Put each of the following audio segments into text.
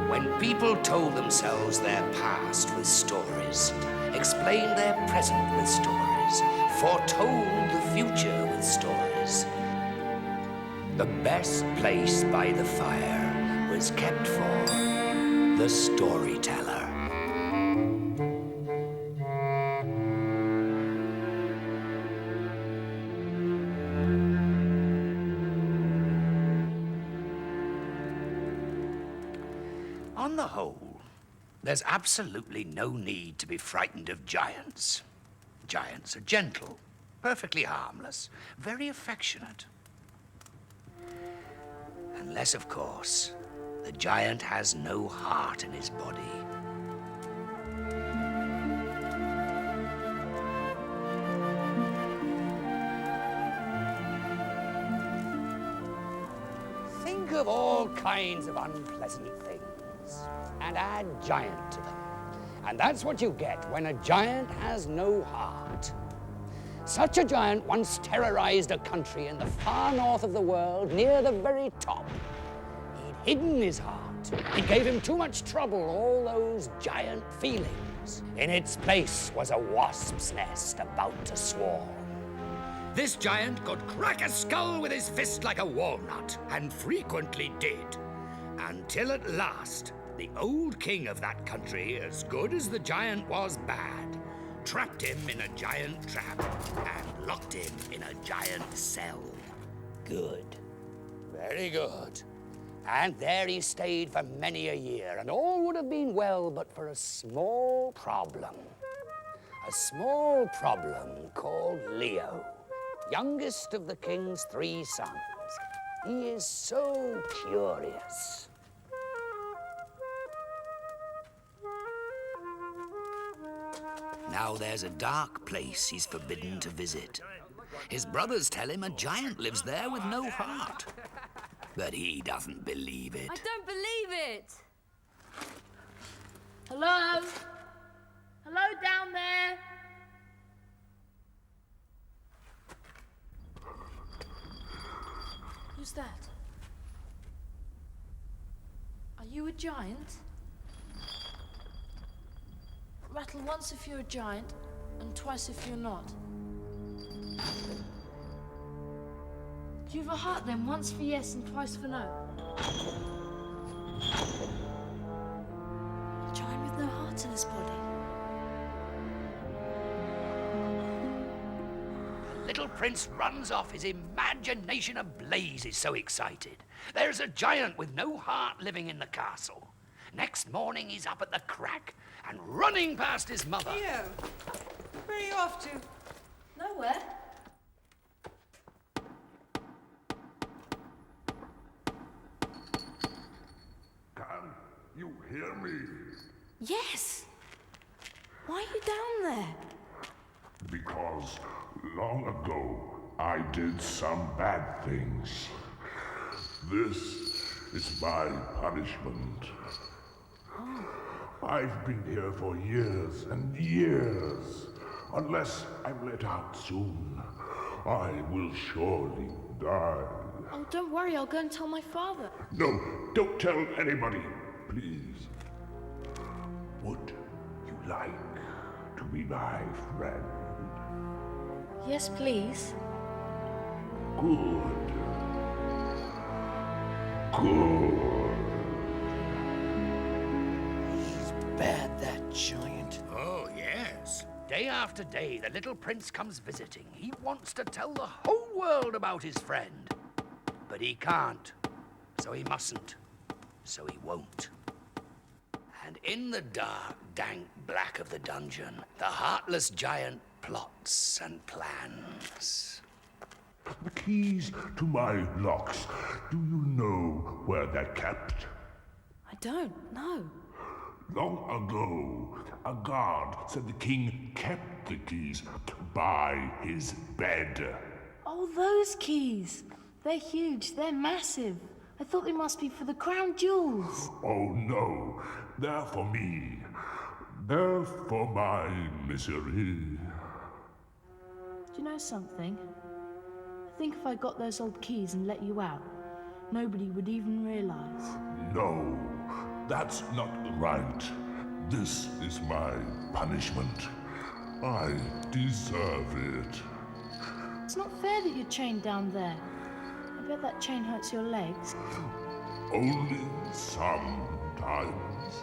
When people told themselves their past with stories, explained their present with stories, foretold the future with stories, the best place by the fire was kept for the storyteller. On the whole, there's absolutely no need to be frightened of giants. Giants are gentle, perfectly harmless, very affectionate. Unless, of course, the giant has no heart in his body. Think of all kinds of unpleasant things and add giant to them. And that's what you get when a giant has no heart. Such a giant once terrorized a country in the far north of the world, near the very top. He'd hidden his heart. It gave him too much trouble, all those giant feelings. In its place was a wasp's nest about to swarm. This giant could crack a skull with his fist like a walnut, and frequently did. Until at last, the old king of that country, as good as the giant was bad, trapped him in a giant trap and locked him in a giant cell. Good. Very good. And there he stayed for many a year, and all would have been well but for a small problem. A small problem called Leo, youngest of the king's 3 sons. He is so curious. Now there's a dark place he's forbidden to visit. His brothers tell him a giant lives there with no heart. But he doesn't believe it. I don't believe it! Hello? Hello down there? Who's that? Are you a giant? Rattle once if you're a giant, and twice if you're not. Do you have a heart then? Once for yes and twice for no? A giant with no heart in his body. The little prince runs off, his imagination ablaze. He's so excited. There's a giant with no heart living in the castle. Next morning, he's up at the crack and running past his mother. Leo, where are you off to? Nowhere. Can you hear me? Yes. Why are you down there? Because long ago I did some bad things. This is my punishment. I've been here for years and years. Unless I'm let out soon, I will surely die. Oh, don't worry. I'll go and tell my father. No, don't tell anybody, please. Would you like to be my friend? Yes, please. Good. Good. Bad, that giant. Oh, yes. Day after day, the little prince comes visiting. He wants to tell the whole world about his friend. But he can't. So he mustn't. So he won't. And in the dark, dank black of the dungeon, the heartless giant plots and plans. The keys to my locks, do you know where they're kept? I don't know. Long ago, a guard said the king kept the keys by his bed. Oh, those keys. They're huge. They're massive. I thought they must be for the crown jewels. Oh no, they're for me. They're for my misery. Do you know something? I I think if I got those old keys and let you out, nobody would even realize. No, that's not right. This is my punishment. I deserve it. It's not fair that you're chained down there. I bet that chain hurts your legs. Only sometimes.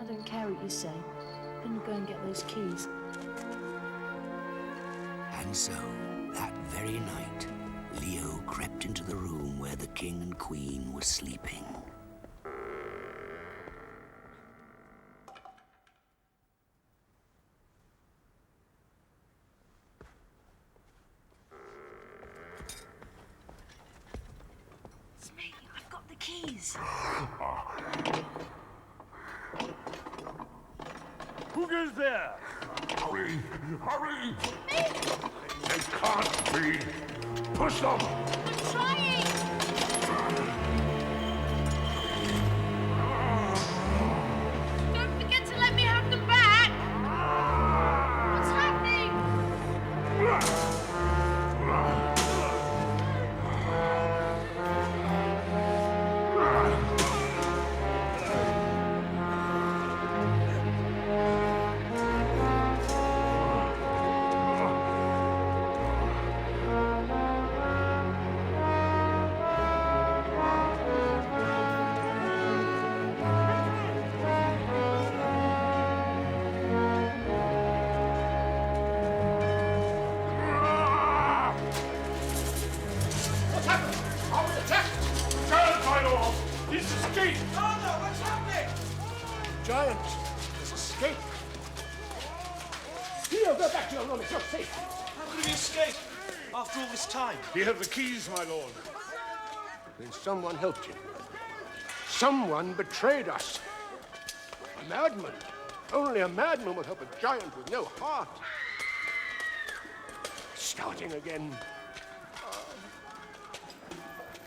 I don't care what you say. Then you go and get those keys. And so, that very night, Leo crept into the room where the king and queen were sleeping. It's me. I've got the keys. Who goes there? Hurry! Hurry! They can't be! Push them! I'm trying! Don't forget to let me have them back! What's happening? What's happened? I was attacked! Giant, my lord! He's escaped! Father, what's happening? Giant has escaped. Leo, go back to your room. It's not safe. How could he escape? After all this time? He has the keys, my lord. Then someone helped him. Someone betrayed us. A madman. Only a madman will help a giant with no heart. Starting again.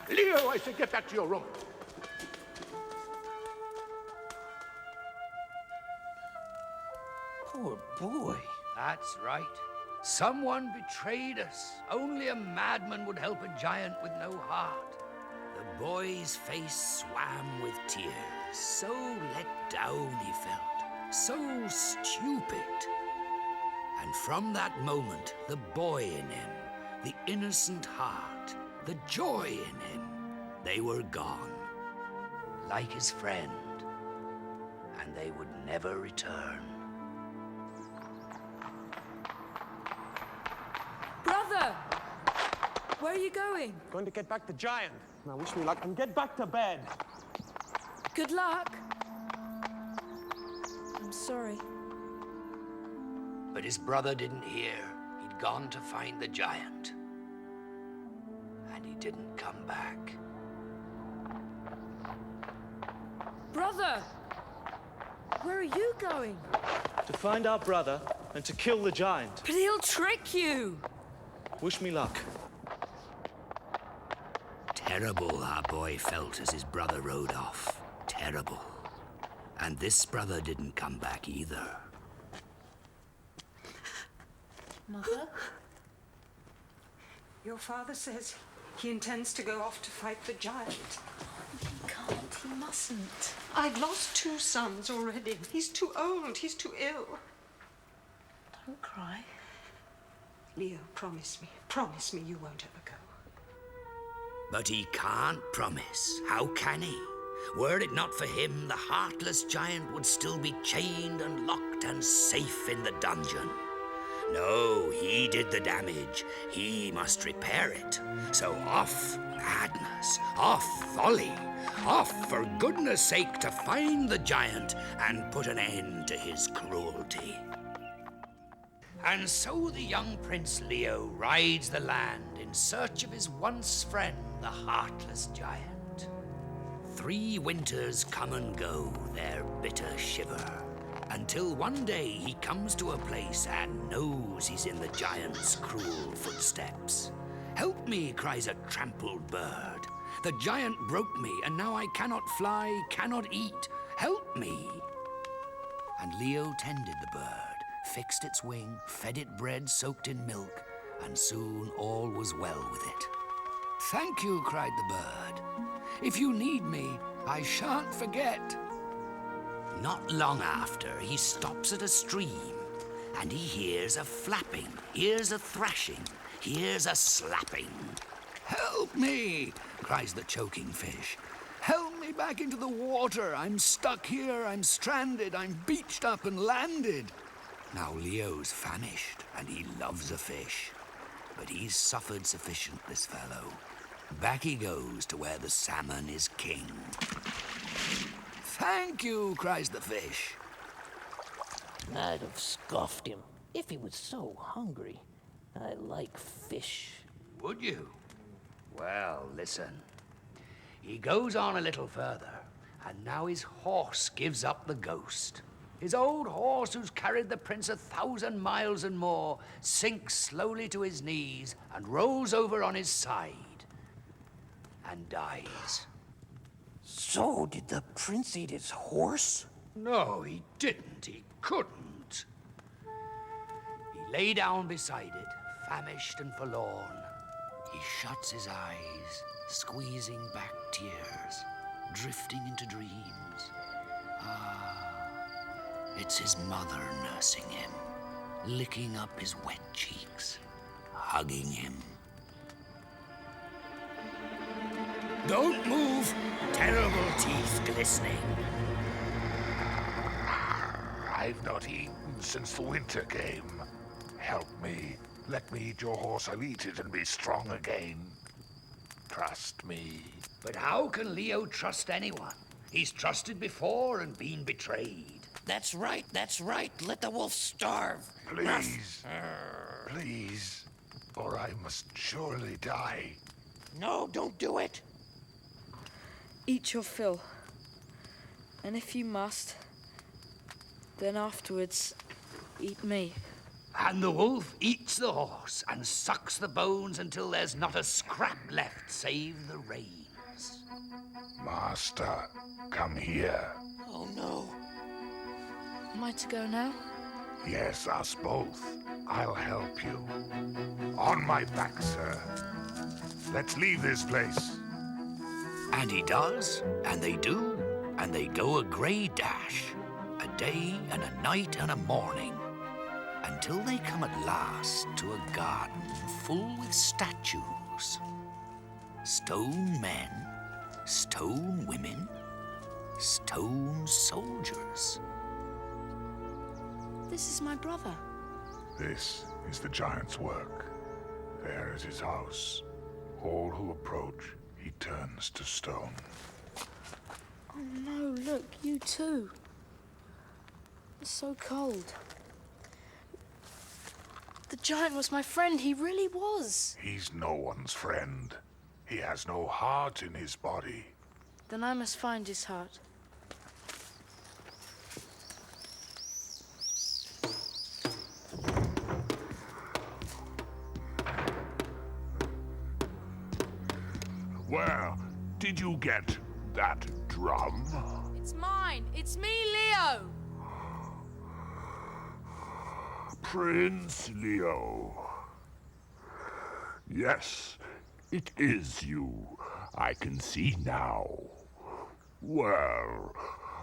Leo, I say get back to your room. Poor boy. That's right. Someone betrayed us. Only a madman would help a giant with no heart. The boy's face swam with tears. So let down he felt. So stupid. And from that moment, the boy in him, the innocent heart, the joy in him, they were gone. Like his friend. And they would never return. Brother! Where are you going? Going to get back the giant. Now wish me luck and get back to bed. Good luck. I'm sorry. But his brother didn't hear. He'd gone to find the giant. And he didn't come back. Brother! Where are you going? To find our brother and to kill the giant. But he'll trick you! Wish me luck. Terrible our boy felt as his brother rode off. Terrible. And this brother didn't come back either. Mother? Your father says he intends to go off to fight the giant. He can't. He mustn't. I've lost 2 sons already. He's too old. He's too ill. Don't cry. Leo, promise me you won't ever go. But he can't promise. How can he? Were it not for him, the heartless giant would still be chained and locked and safe in the dungeon. No, he did the damage. He must repair it. So off, madness, off, folly, off, for goodness sake, to find the giant and put an end to his cruelty. And so the young Prince Leo rides the land in search of his once friend, the heartless giant. 3 winters come and go, their bitter shiver, until one day he comes to a place and knows he's in the giant's cruel footsteps. "Help me," cries a trampled bird. "The giant broke me, and now I cannot fly, cannot eat. Help me." And Leo tended the bird, fixed its wing, fed it bread soaked in milk, and soon all was well with it. "Thank you," cried the bird. "If you need me, I shan't forget." Not long after, he stops at a stream, and he hears a flapping, hears a thrashing, hears a slapping. "Help me!" cries the choking fish. "Help me back into the water! I'm stuck here, I'm stranded, I'm beached up and landed." Now Leo's famished, and he loves a fish. But he's suffered sufficient, this fellow. Back he goes to where the salmon is king. "Thank you," cries the fish. I'd have scoffed him if he was so hungry. I like fish. Would you? Well, listen. He goes on a little further, and now his horse gives up the ghost. His old horse, who's carried the prince 1,000 miles and more, sinks slowly to his knees and rolls over on his side and dies. So, did the prince eat his horse? No, he didn't. He couldn't. He lay down beside it, famished and forlorn. He shuts his eyes, squeezing back tears, drifting into dreams. It's his mother nursing him, licking up his wet cheeks, hugging him. "Don't move! Terrible teeth glistening." I've not eaten since the winter came. Help me. Let me eat your horse. I'll eat it and be strong again. Trust me. But how can Leo trust anyone? He's trusted before and been betrayed. That's right. Let the wolf starve. Please. Please. Or I must surely die. No, don't do it. Eat your fill. And if you must, then afterwards, eat me. And the wolf eats the horse and sucks the bones until there's not a scrap left save the reins. Master, come here. Oh, no. Am I to go now? Yes, us both. I'll help you. On my back, sir. Let's leave this place. And he does, and they do, and they go a grey dash, a day and a night and a morning, until they come at last to a garden full with statues. Stone men, stone women, stone soldiers. This is my brother. This is the giant's work. There is his house. All who approach, he turns to stone. Oh no, look, you too. It's so cold. The giant was my friend, he really was. He's no one's friend. He has no heart in his body. Then I must find his heart. Where did you get that drum? It's mine. It's me, Leo. Prince Leo. Yes, it is you. I can see now. Well,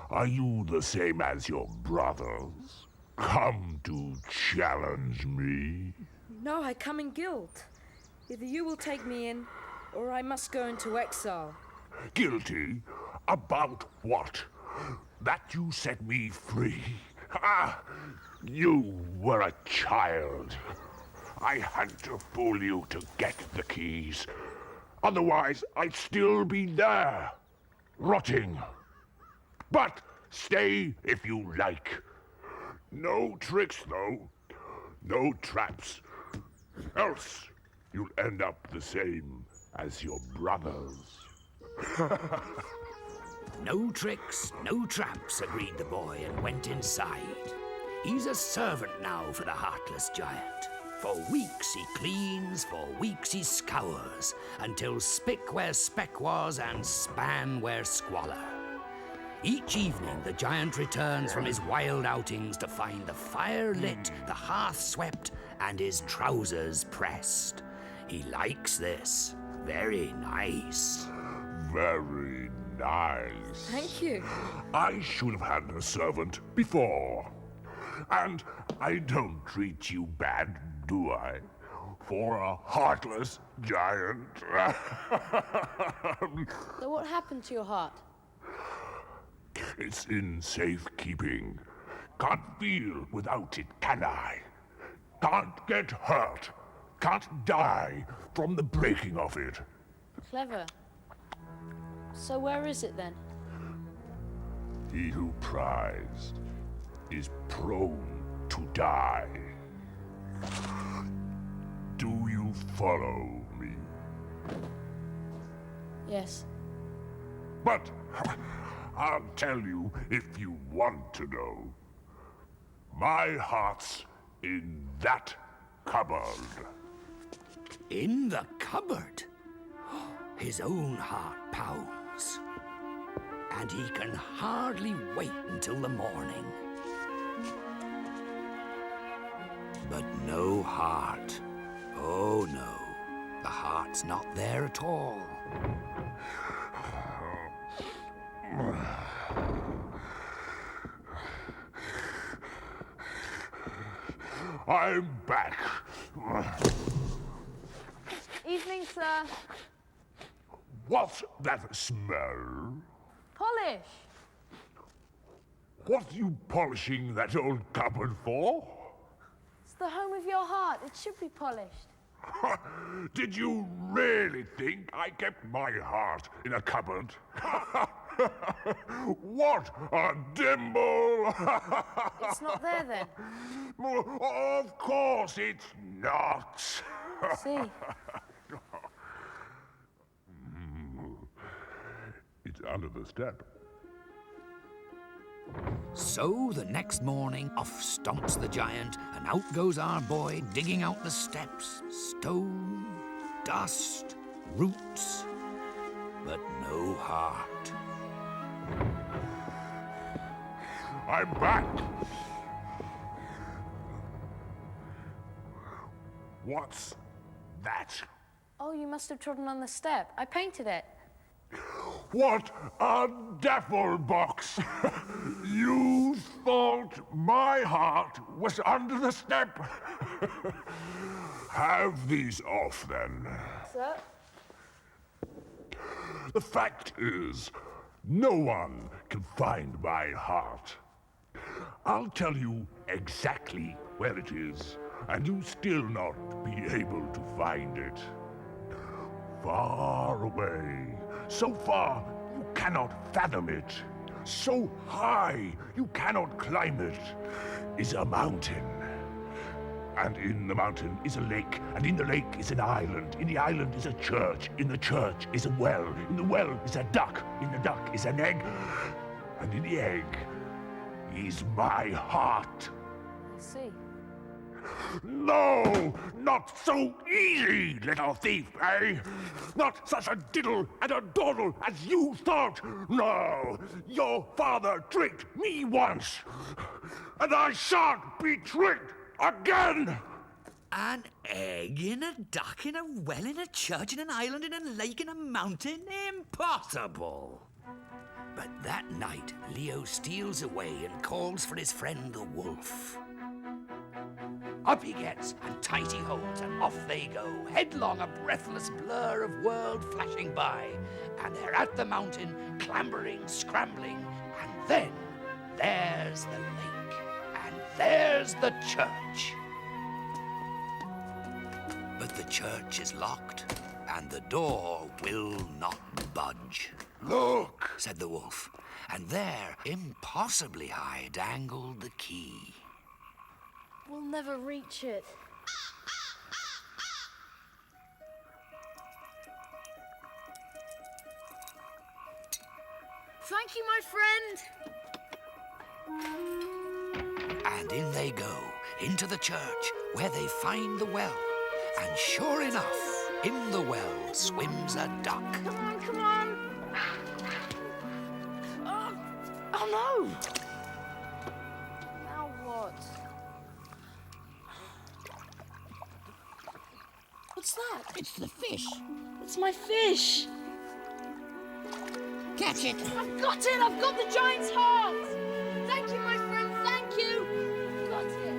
are you the same as your brothers? Come to challenge me? No, I come in guilt. Either you will take me in, or I must go into exile. Guilty? About what? That you set me free? Ah, you were a child. I had to fool you to get the keys. Otherwise, I'd still be there, rotting. But stay if you like. No tricks, though. No traps. Else, you'll end up the same as your brothers. No tricks, no traps, agreed the boy and went inside. He's a servant now for the heartless giant. For weeks he cleans, for weeks he scours, until spick where speck was and span where squalor. Each evening, the giant returns from his wild outings to find the fire lit, the hearth swept, and his trousers pressed. He likes this. Very nice. Very nice. Thank you. I should have had a servant before. And I don't treat you bad, do I? For a heartless giant. So what happened to your heart? It's in safekeeping. Can't feel without it, can I? Can't get hurt. Can't die from the breaking of it. Clever. So where is it then? He who pries is prone to die. Do you follow me? Yes. But I'll tell you if you want to know. My heart's in that cupboard. In the cupboard? His own heart pounds. And he can hardly wait until the morning. But no heart. Oh no, the heart's not there at all. I'm back. Evening, sir. What's that smell? Polish. What are you polishing that old cupboard for? It's the home of your heart. It should be polished. Did you really think I kept my heart in a cupboard? What a dimple! It's not there then. Of course it's not. See. It's under the step. So the next morning, off stomps the giant, and out goes our boy digging out the steps. Stone, dust, roots, but no heart. I'm back. What's that? Oh, you must have trodden on the step. I painted it. What a daffle box! You thought my heart was under the step? Have these off then. Sir? The fact is, no one can find my heart. I'll tell you exactly where it is, and you still not be able to find it. Far away, so far you cannot fathom it, so high you cannot climb it, is a mountain. And in the mountain is a lake, and in the lake is an island. In the island is a church, in the church is a well. In the well is a duck, in the duck is an egg, and in the egg is my heart. I see. No, not so easy, little thief, eh? Not such a diddle and a dawdle as you thought. No, your father tricked me once, and I shan't be tricked again. An egg in a duck in a well in a church in an island in a lake in a mountain? Impossible! But that night, Leo steals away and calls for his friend the wolf. Up he gets, and tight he holds, and off they go, headlong, a breathless blur of world flashing by. And they're at the mountain, clambering, scrambling, and then there's the lake, and there's the church. But the church is locked, and the door will not budge. Look, Said the wolf, and there, impossibly high, dangled the key. We'll never reach it. Thank you, my friend. And in they go, into the church, where they find the well. And sure enough, in the well swims a duck. Come on, come on. Oh, Oh no! Now what? What's that? It's the fish. It's my fish! Catch it. I've got it! I've got the giant's heart! Thank you, my friend, thank you! Got it!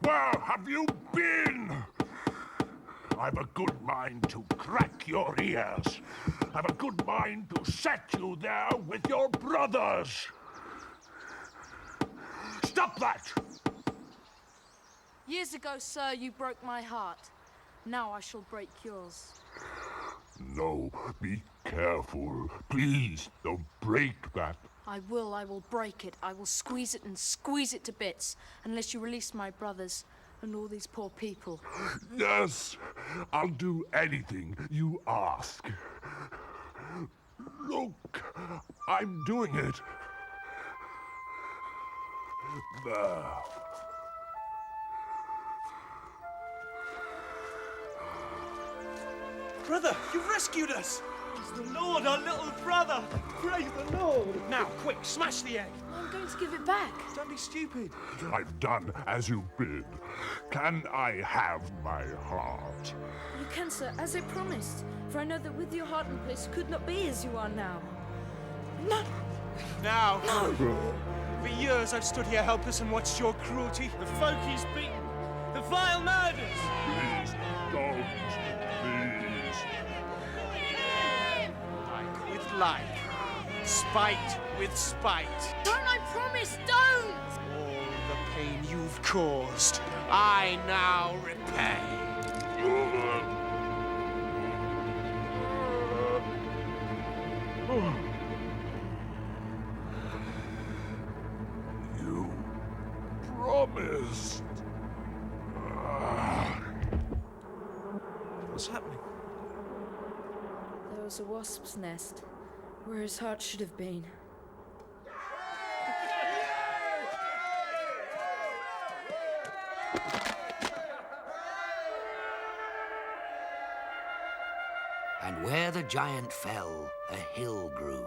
Where have you been? I've a good mind to crack your ears. I've a good mind to set you there with your brothers. Stop that! Years ago, sir, you broke my heart. Now I shall break yours. No, be careful. Please, don't break that. I will break it. I will squeeze it and squeeze it to bits, unless you release my brothers and all these poor people. Yes, I'll do anything you ask. Look, I'm doing it. There. Brother, you've rescued us! It's the Lord, our little brother! Praise the Lord! Now, quick, smash the egg! I'm going to give it back. Don't be stupid. I've done as you bid. Can I have my heart? You can, sir, as I promised. For I know that with your heart in place, you could not be as you are now. No! Now! No! For years I've stood here helpless and watched your cruelty. The folk he's beaten. The vile murders. Please, don't. Please. Like with like. Spite with spite. Don't, I promise, don't! All the pain you've caused, I now repay. You promised. What's happening? There was a wasp's nest, where his heart should have been. And where the giant fell, a hill grew.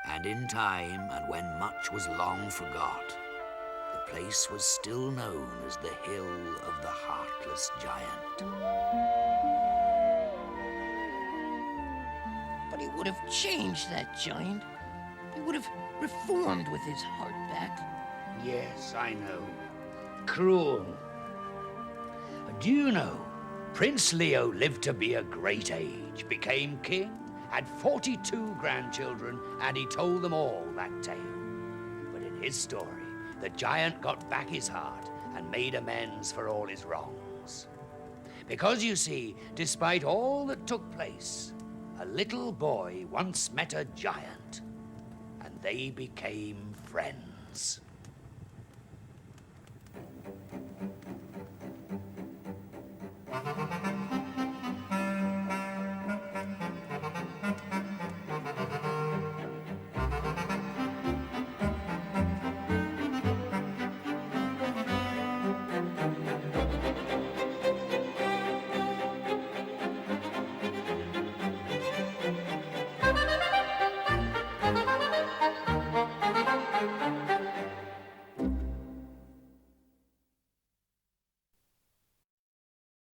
And in time, and when much was long forgot, the place was still known as the Hill of the Heartless Giant. But he would have changed that giant. He would have reformed with his heart back. Yes, I know. Cruel. Do you know, Prince Leo lived to be a great age, became king, had 42 grandchildren, and he told them all that tale. But in his story, the giant got back his heart and made amends for all his wrongs. Because you see, despite all that took place, a little boy once met a giant, and they became friends.